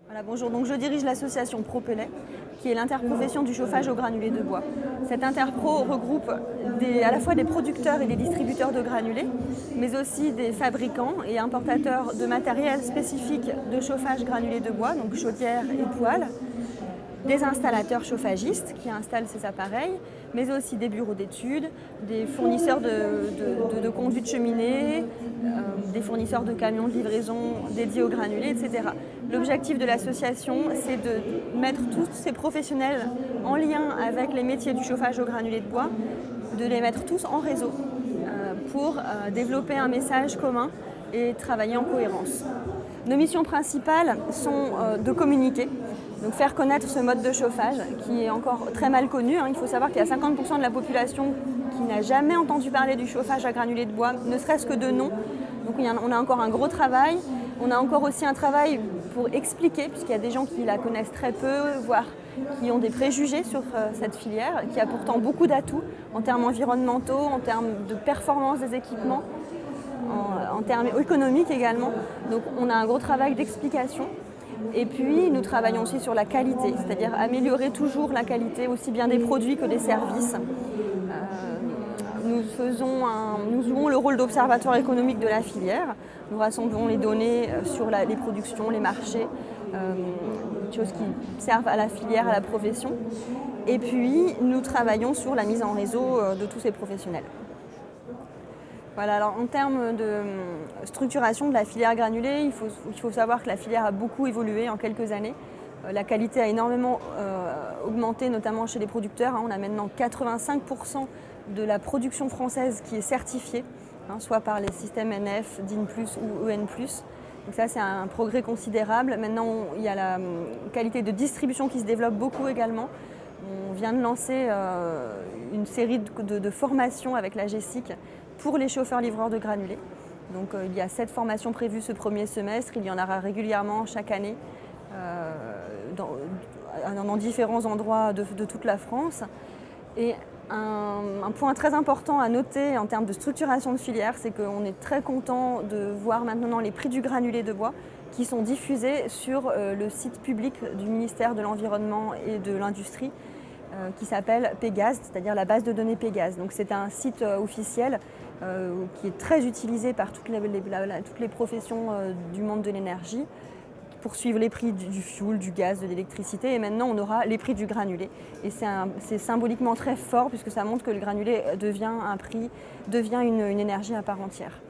Voilà, bonjour, donc je dirige l'association Propellet, qui est l'interprofession du chauffage au granulé de bois. Cette interpro regroupe à la fois des producteurs et des distributeurs de granulés, mais aussi des fabricants et importateurs de matériel spécifique de chauffage granulé de bois, donc chaudières et poêles, des installateurs chauffagistes qui installent ces appareils, mais aussi des bureaux d'études, des fournisseurs de conduits de cheminée, des fournisseurs de camions de livraison dédiés aux granulés, etc. L'objectif de l'association, c'est de mettre tous ces professionnels en lien avec les métiers du chauffage au granulé de bois, de les mettre tous en réseau pour développer un message commun et travailler en cohérence. Nos missions principales sont de communiquer, donc faire connaître ce mode de chauffage qui est encore très mal connu. Il faut savoir qu'il y a 50% de la population qui n'a jamais entendu parler du chauffage à granulés de bois, ne serait-ce que de nom. Donc on a encore un gros travail. On a encore aussi un travail pour expliquer, puisqu'il y a des gens qui la connaissent très peu, voire qui ont des préjugés sur cette filière, qui a pourtant beaucoup d'atouts en termes environnementaux, en termes de performance des équipements, en termes économiques également. Donc on a un gros travail d'explication. Et puis nous travaillons aussi sur la qualité, c'est-à-dire améliorer toujours la qualité aussi bien des produits que des services. Nous jouons le rôle d'observatoire économique de la filière. Nous rassemblons les données sur les productions, les marchés, choses qui servent à la filière, à la profession. Et puis nous travaillons sur la mise en réseau de tous ces professionnels. Voilà, alors en termes de structuration de la filière granulée, il faut savoir que la filière a beaucoup évolué en quelques années. La qualité a énormément augmenté, notamment chez les producteurs. On a maintenant 85% de la production française qui est certifiée, soit par les systèmes NF, DIN+, ou EN+. Donc ça, c'est un progrès considérable. Maintenant, il y a la qualité de distribution qui se développe beaucoup également. On vient de lancer une série de formations avec la GESIC pour les chauffeurs-livreurs de granulés. Donc il y a 7 formations prévues ce premier semestre, il y en aura régulièrement chaque année dans différents endroits de toute la France. Et un point très important à noter en termes de structuration de filière, c'est qu'on est très content de voir maintenant les prix du granulé de bois qui sont diffusés sur le site public du ministère de l'Environnement et de l'Industrie qui s'appelle Pégase, c'est-à-dire la base de données Pégase. Donc c'est un site officiel qui est très utilisé par toutes les professions du monde de l'énergie pour suivre les prix du fioul, du gaz, de l'électricité. Et maintenant, on aura les prix du granulé. Et c'est symboliquement très fort puisque ça montre que le granulé devient une énergie à part entière.